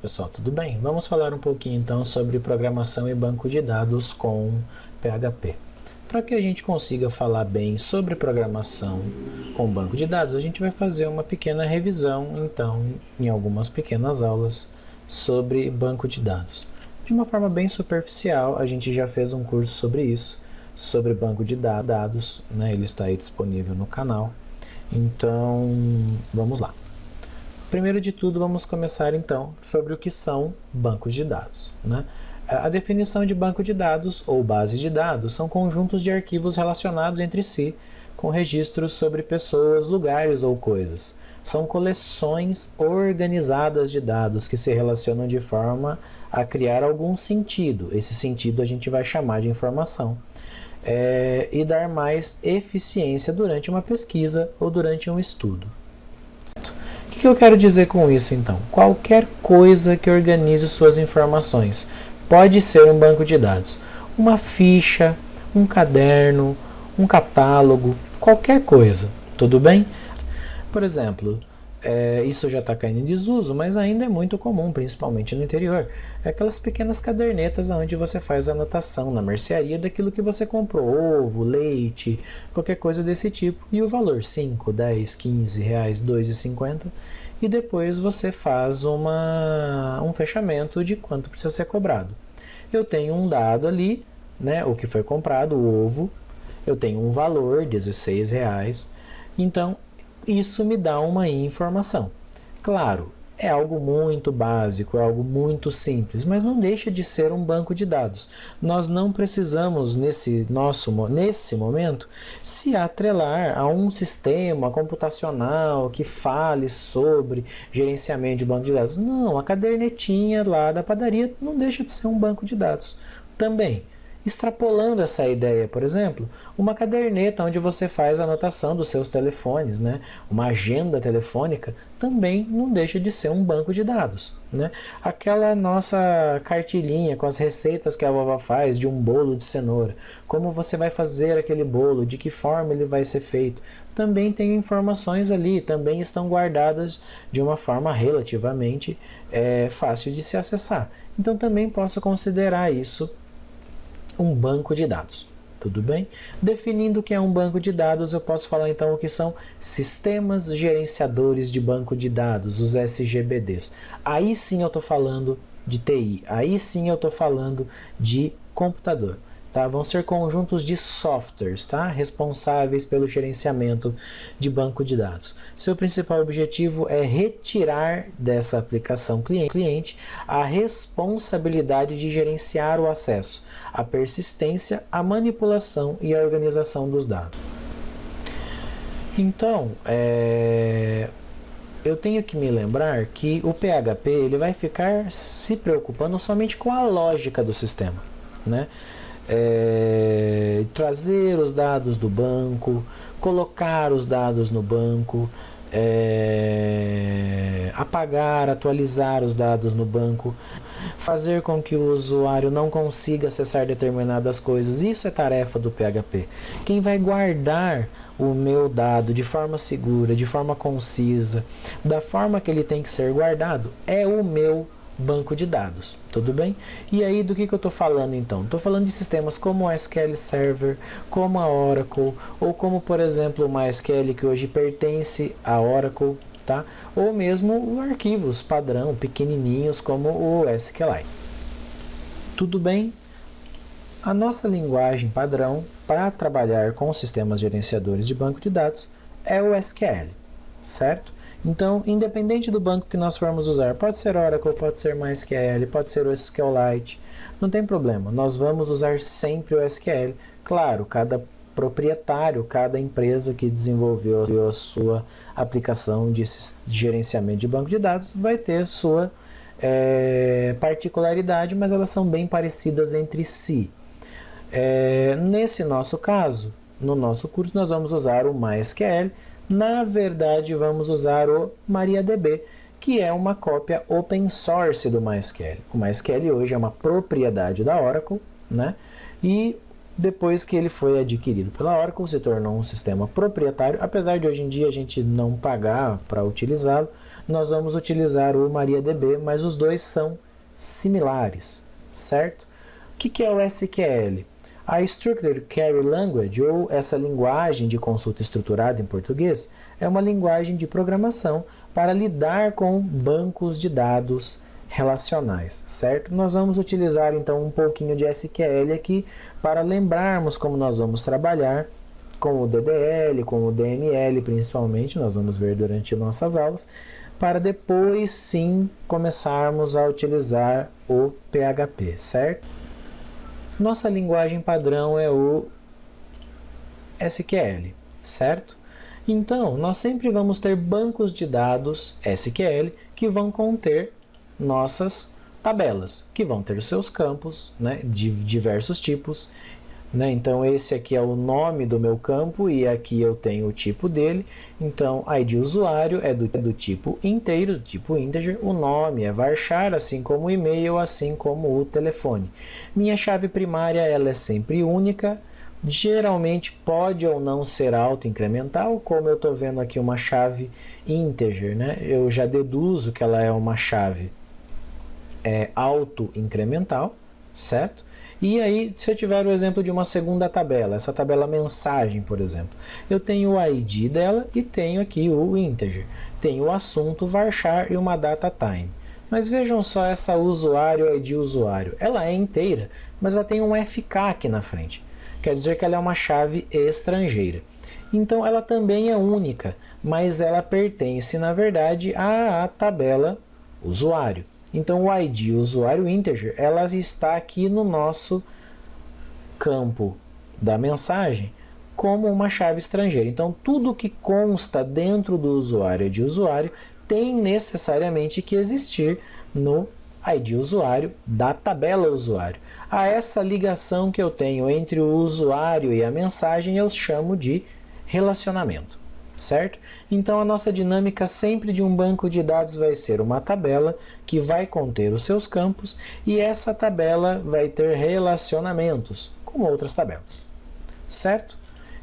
pessoal, tudo bem? Vamos falar um pouquinho então sobre programação e banco de dados com PHP. Para que a gente consiga falar bem sobre programação com banco de dados, a gente vai fazer uma pequena revisão então em algumas pequenas aulas sobre banco de dados. De uma forma bem superficial, a gente já fez um curso sobre isso, sobre banco de dados, né? Ele está aí disponível no canal. Então, vamos lá. Primeiro de tudo, vamos começar então sobre o que são bancos de dados, né? A definição de banco de dados ou base de dados são conjuntos de arquivos relacionados entre si, com registros sobre pessoas, lugares ou coisas. São coleções organizadas de dados que se relacionam de forma a criar algum sentido. Esse sentido a gente vai chamar de informação. E dar mais eficiência durante uma pesquisa ou durante um estudo. O que eu quero dizer com isso, então? Qualquer coisa que organize suas informações pode ser um banco de dados. Uma ficha, um caderno, um catálogo, qualquer coisa. Tudo bem? Por exemplo, isso já está caindo em desuso, mas ainda é muito comum, principalmente no interior. Aquelas pequenas cadernetas onde você faz a anotação na mercearia daquilo que você comprou, ovo, leite, qualquer coisa desse tipo, e o valor, 5, 10, 15 reais, 2,50, e depois você faz um fechamento de quanto precisa ser cobrado. Eu tenho um dado ali, né, o que foi comprado, o ovo, eu tenho um valor, 16 reais, então isso me dá uma informação. Claro, é algo muito básico, é algo muito simples, mas não deixa de ser um banco de dados. Nós não precisamos, nesse momento, se atrelar a um sistema computacional que fale sobre gerenciamento de banco de dados. Não, a cadernetinha lá da padaria não deixa de ser um banco de dados também. Extrapolando essa ideia, por exemplo, uma caderneta onde você faz a anotação dos seus telefones, né? Uma agenda telefônica, também não deixa de ser um banco de dados, né? Aquela nossa cartilhinha com as receitas que a vovó faz de um bolo de cenoura, como você vai fazer aquele bolo, de que forma ele vai ser feito, também tem informações ali, também estão guardadas de uma forma relativamente fácil de se acessar. Então também posso considerar isso um banco de dados. Tudo bem? Definindo o que é um banco de dados, eu posso falar então o que são sistemas gerenciadores de banco de dados, os SGBDs. Aí sim eu estou falando de TI, aí sim eu estou falando de computador. Tá? Vão ser conjuntos de softwares, tá? Responsáveis pelo gerenciamento de banco de dados. Seu principal objetivo é retirar dessa aplicação cliente a responsabilidade de gerenciar o acesso, a persistência, a manipulação e a organização dos dados. Então, eu tenho que me lembrar que o PHP ele vai ficar se preocupando somente com a lógica do sistema, né? Trazer os dados do banco, colocar os dados no banco, apagar, atualizar os dados no banco, fazer com que o usuário não consiga acessar determinadas coisas. Isso é tarefa do PHP. Quem vai guardar o meu dado de forma segura, de forma concisa, da forma que ele tem que ser guardado, é o meu banco de dados, tudo bem? E aí do que eu estou falando então? Estou falando de sistemas como o SQL Server, como a Oracle, ou como por exemplo o MySQL que hoje pertence à Oracle, tá? Ou mesmo arquivos padrão, pequenininhos como o SQLite. Tudo bem? A nossa linguagem padrão para trabalhar com sistemas gerenciadores de banco de dados é o SQL, certo? Então, independente do banco que nós formos usar, pode ser Oracle, pode ser MySQL, pode ser o SQLite, não tem problema, nós vamos usar sempre o SQL. Claro, cada proprietário, cada empresa que desenvolveu a sua aplicação de gerenciamento de banco de dados vai ter sua particularidade, mas elas são bem parecidas entre si. Nesse nosso caso, no nosso curso, nós vamos usar o MySQL. Na verdade, vamos usar o MariaDB, que é uma cópia open source do MySQL. O MySQL hoje é uma propriedade da Oracle, né? E depois que ele foi adquirido pela Oracle, se tornou um sistema proprietário, apesar de hoje em dia a gente não pagar para utilizá-lo, nós vamos utilizar o MariaDB, mas os dois são similares, certo? O que é o SQL? A Structured Query Language, ou essa linguagem de consulta estruturada em português, é uma linguagem de programação para lidar com bancos de dados relacionais, certo? Nós vamos utilizar então um pouquinho de SQL aqui para lembrarmos como nós vamos trabalhar com o DDL, com o DML principalmente, nós vamos ver durante nossas aulas, para depois sim começarmos a utilizar o PHP, certo? Nossa linguagem padrão é o SQL, certo? Então, nós sempre vamos ter bancos de dados SQL que vão conter nossas tabelas, que vão ter seus campos, né, de diversos tipos. Né? Então, esse aqui é o nome do meu campo e aqui eu tenho o tipo dele. Então, ID usuário é do tipo inteiro, do tipo integer. O nome é varchar, assim como o e-mail, assim como o telefone. Minha chave primária ela é sempre única. Geralmente pode ou não ser auto-incremental, como eu estou vendo aqui uma chave integer. Né? Eu já deduzo que ela é uma chave auto-incremental, certo? E aí, se eu tiver o exemplo de uma segunda tabela, essa tabela mensagem, por exemplo, eu tenho o ID dela e tenho aqui o integer. Tenho o assunto, varchar e uma data time. Mas vejam só essa usuário, ID usuário. Ela é inteira, mas ela tem um FK aqui na frente. Quer dizer que ela é uma chave estrangeira. Então, ela também é única, mas ela pertence, na verdade, à tabela usuário. Então, o ID usuário integer, ela está aqui no nosso campo da mensagem como uma chave estrangeira. Então, tudo que consta dentro do usuário de usuário tem necessariamente que existir no ID usuário da tabela usuário. A essa ligação que eu tenho entre o usuário e a mensagem eu chamo de relacionamento. Certo? Então, a nossa dinâmica sempre de um banco de dados vai ser uma tabela que vai conter os seus campos e essa tabela vai ter relacionamentos com outras tabelas. Certo?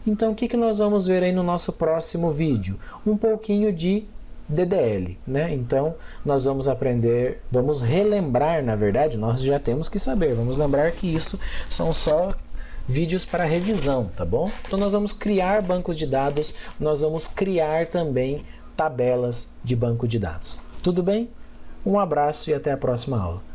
Então, o que nós vamos ver aí no nosso próximo vídeo? Um pouquinho de DDL, né? Então, nós vamos aprender, vamos relembrar, na verdade, nós já temos que saber, vamos lembrar que isso são só vídeos para revisão, tá bom? Então nós vamos criar bancos de dados, nós vamos criar também tabelas de banco de dados. Tudo bem? Um abraço e até a próxima aula.